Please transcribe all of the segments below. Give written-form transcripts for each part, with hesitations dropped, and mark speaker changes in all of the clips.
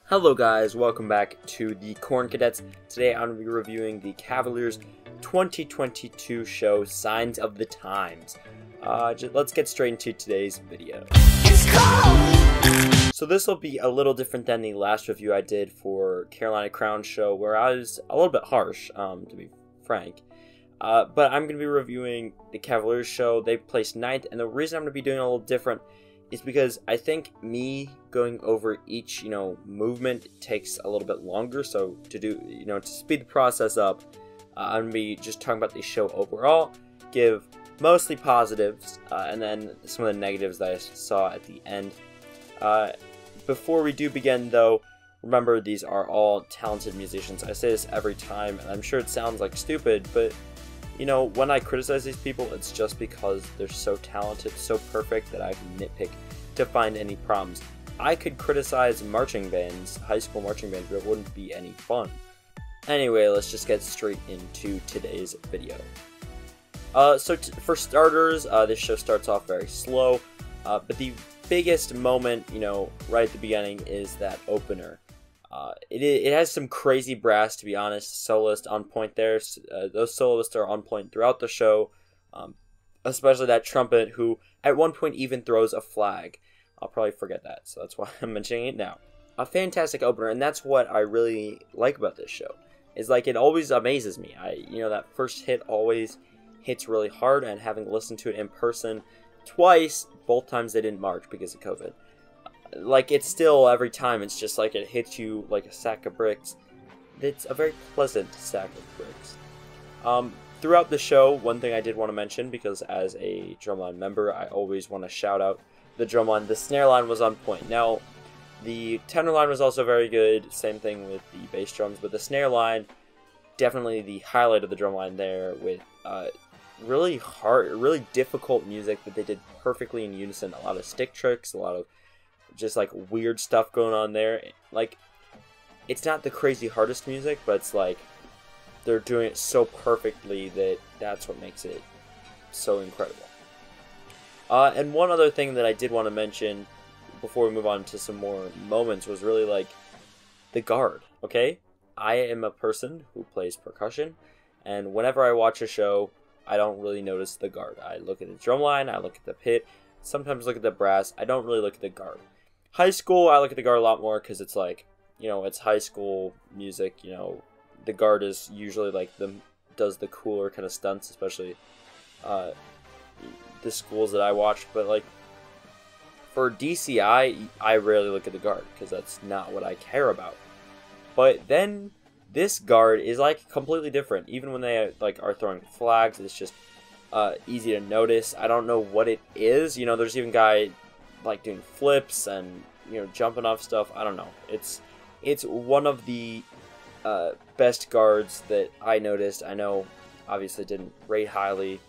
Speaker 1: Hello guys, welcome back to the Corn Cadets. Today I'm going to be reviewing the Cavaliers 2022 show, Signs of the Times. Let's get straight into today's video. So this will be a little different than the last review I did for Carolina Crown show, where I was a little bit harsh, to be frank. But I'm going to be reviewing the Cavaliers show. They placed 9th, and the reason I'm going to be doing it a little different is because I think me going over each, movement takes a little bit longer. So to speed the process up, I'm going to be just talking about the show overall, give mostly positives, and then some of the negatives that I saw at the end. Before we do begin, though, remember these are all talented musicians. I say this every time, and I'm sure it sounds like stupid, but when I criticize these people, it's just because they're so talented, so perfect, that I can nitpick to find any problems. I could criticize marching bands, high school marching bands, but it wouldn't be any fun. Anyway, let's just get straight into today's video. For starters, this show starts off very slow, but the biggest moment, right at the beginning is that opener. It has some crazy brass, to be honest. Soloist on point there. Those soloists are on point throughout the show, especially that trumpet, who at one point even throws a flag. I'll probably forget that, so that's why I'm mentioning it now. A fantastic opener, and that's what I really like about this show. Is like it always amazes me. That first hit always hits really hard, and having listened to it in person twice, both times they didn't march because of COVID. Like, it's still, every time, it's just like it hits you like a sack of bricks. It's a very pleasant sack of bricks. Throughout the show, one thing I did want to mention, because as a drumline member, I always want to shout out the drumline. The snare line was on point. Now, the tenor line was also very good. Same thing with the bass drums, but the snare line, definitely the highlight of the drumline there, with really hard, really difficult music that they did perfectly in unison. A lot of stick tricks, a lot of just like weird stuff going on there. Like, it's not the crazy hardest music, but it's like they're doing it so perfectly that that's what makes it so incredible. And one other thing that I did want to mention before we move on to some more moments was really like the guard. Okay, I am a person who plays percussion, and whenever I watch a show, I don't really notice the guard. I look at the drum line, I look at the pit, sometimes look at the brass. I don't really look at the guard. High school, I look at the guard a lot more because it's like, it's high school music. The guard is usually like does the cooler kind of stunts, especially the schools that I watched. But like for DCI, I rarely look at the guard because that's not what I care about. But then this guard is like completely different. Even when they are throwing flags, it's just easy to notice. I don't know what it is. There's even guy like doing flips and jumping off stuff. I don't know. It's one of the best guards that I noticed. I know obviously didn't rate highly,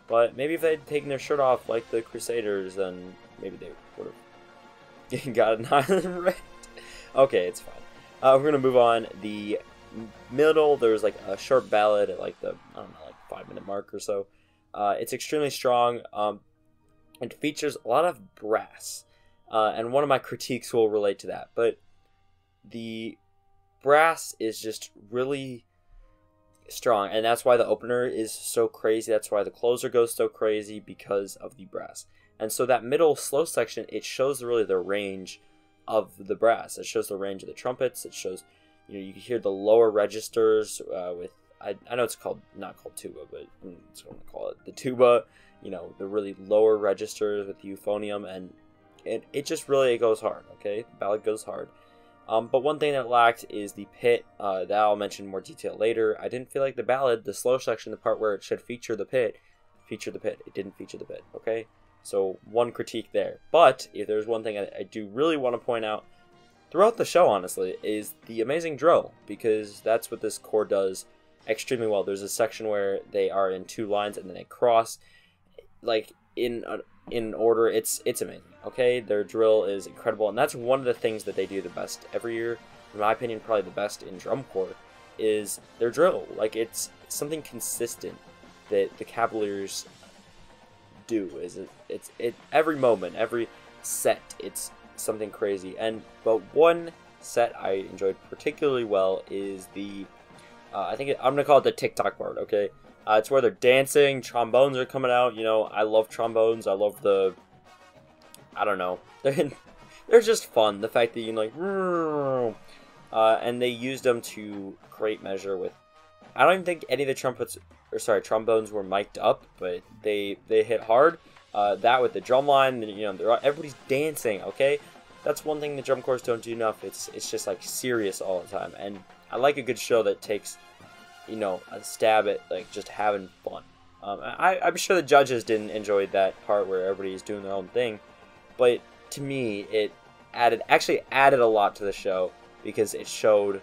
Speaker 1: but maybe if they'd taken their shirt off like the Crusaders, then maybe they would have gotten higher rate. Okay, it's fine. We're gonna move on. The middle, there's like a short ballad at like the 5-minute mark or so. It's extremely strong. It features a lot of brass, and one of my critiques will relate to that. But the brass is just really strong, and that's why the opener is so crazy. That's why the closer goes so crazy, because of the brass. And so that middle slow section, it shows really the range of the brass. It shows the range of the trumpets. It shows, you can hear the lower registers with, I know it's not called tuba, but that's what I'm gonna call it, the tuba. The really lower registers with the euphonium, and it just really goes hard. Okay, the ballad goes hard. But one thing that lacked is the pit. That I'll mention in more detail later. I didn't feel like the ballad, the slow section, the part where it should feature the pit. It didn't feature the pit. Okay, so one critique there. But if there's one thing I do really want to point out throughout the show, honestly, is the amazing drill, because that's what this corps does extremely well. There's a section where they are in 2 lines and then they cross, like in order. It's amazing. Okay, their drill is incredible, and that's one of the things that they do the best every year. In my opinion, probably the best in drum corps is their drill. Like, it's something consistent that the Cavaliers do. It's every moment, every set, it's something crazy. But one set I enjoyed particularly well is the, I'm gonna call it the TikTok part, okay? It's where they're dancing, trombones are coming out, you know, I love trombones, I love the, I don't know, they're just fun, the fact that you can, like, and they used them to great measure with, I don't even think any of the trombones were mic'd up, but they hit hard. That with the drum line, you know, everybody's dancing, okay? That's one thing the drum corps don't do enough. It's just like serious all the time, and I like a good show that takes, you know, a stab at like just having fun. I'm sure the judges didn't enjoy that part where everybody's doing their own thing, but to me, it actually added a lot to the show because it showed,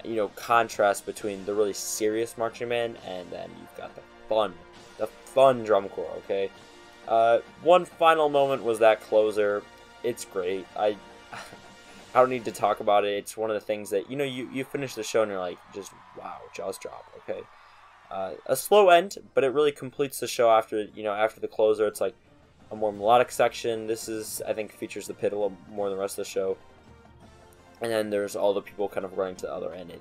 Speaker 1: you know, contrast between the really serious marching band and then you've got the fun drum corps. Okay. One final moment was that closer. It's great. I don't need to talk about it. It's one of the things that, you know, you finish the show and you're like, just wow, jaws drop. Okay. A slow end, but it really completes the show after, you know, after the closer. It's like a more melodic section. This is, I think, features the pit a little more than the rest of the show. And then there's all the people kind of running to the other end.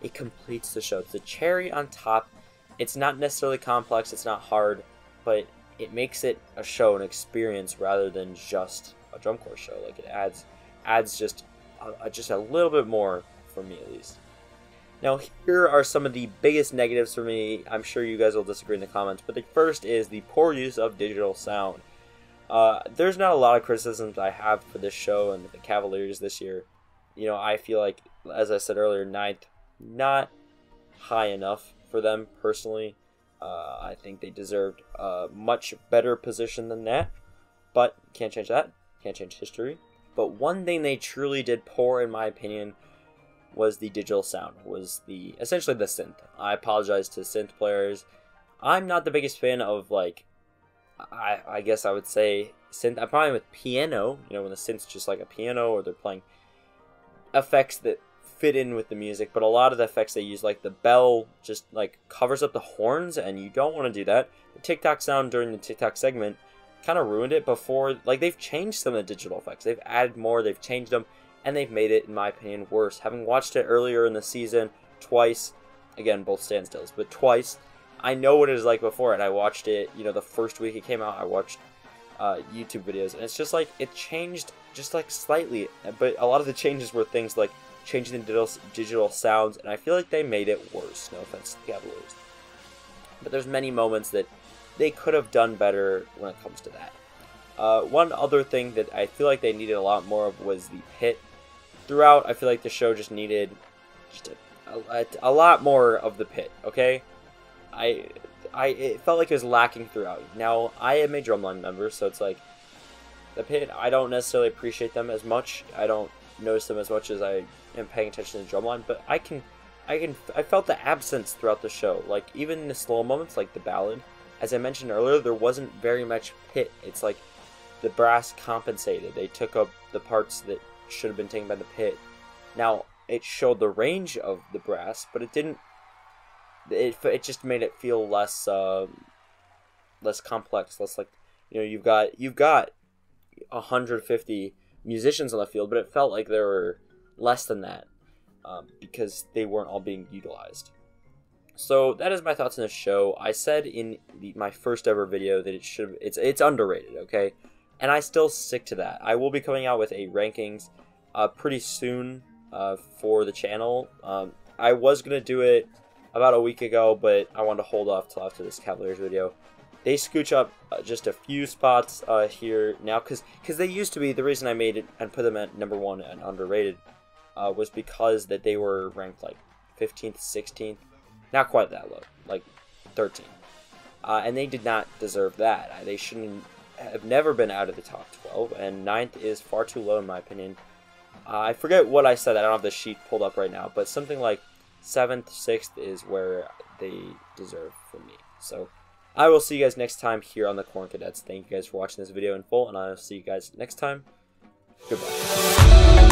Speaker 1: It completes the show. It's the cherry on top. It's not necessarily complex. It's not hard, but it makes it a show, an experience, rather than just a drum corps show. Like, it adds just a little bit more for me, at least. Now, here are some of the biggest negatives for me. I'm sure you guys will disagree in the comments, but the first is the poor use of digital sound. There's not a lot of criticisms I have for this show and the Cavaliers this year. You know, I feel like, as I said earlier, 9th, not high enough for them personally. I think they deserved a much better position than that, but can't change that. Can't change history. But one thing they truly did poor, in my opinion, was the digital sound, was essentially the synth. I apologize to synth players. I'm not the biggest fan of, like, I guess I would say synth. I'm probably with piano, you know, when the synth's just like a piano, or they're playing effects that fit in with the music, but a lot of the effects they use, like the bell just like covers up the horns, and you don't want to do that. The TikTok sound during the TikTok segment kind of ruined it. Before, like, they've changed some of the digital effects, they've added more, they've changed them, and they've made it, in my opinion, worse. Having watched it earlier in the season twice, again, both standstills, but twice, I know what it is like before, and I watched it, you know, the first week it came out. I watched YouTube videos, and it's just like it changed just like slightly, but a lot of the changes were things like changing the digital sounds, and I feel like they made it worse. No offense to the Cavaliers, but there's many moments that they could have done better when it comes to that. One other thing that I feel like they needed a lot more of was the pit. Throughout, I feel like the show just needed just a lot more of the pit. Okay, it felt like it was lacking throughout. Now, I am a drumline member, so it's like the pit, I don't necessarily appreciate them as much. I don't notice them as much as I am paying attention to the drumline, but I felt the absence throughout the show. Like, even in the slow moments, like the ballad, as I mentioned earlier, there wasn't very much pit. It's like the brass compensated. They took up the parts that should have been taken by the pit. Now, it showed the range of the brass, but it didn't. It just made it feel less complex, less like, you know, you've got 150 musicians on the field, but it felt like there were less than that because they weren't all being utilized. So that is my thoughts on the show. I said in my first ever video that it's underrated, okay, and I still stick to that. I will be coming out with a rankings pretty soon for the channel. I was gonna do it about a week ago, but I wanted to hold off till after this Cavaliers video. They scooch up just a few spots here now, because they used to be, the reason I made it and put them at number 1 and underrated was because that they were ranked like 15th, 16th, not quite that low, like 13th. And they did not deserve that. They shouldn't have never been out of the top 12, and 9th is far too low in my opinion. I forget what I said, I don't have the sheet pulled up right now, but something like 7th, 6th is where they deserve for me. So I will see you guys next time here on the Corn Cadets. Thank you guys for watching this video in full, and I will see you guys next time. Goodbye.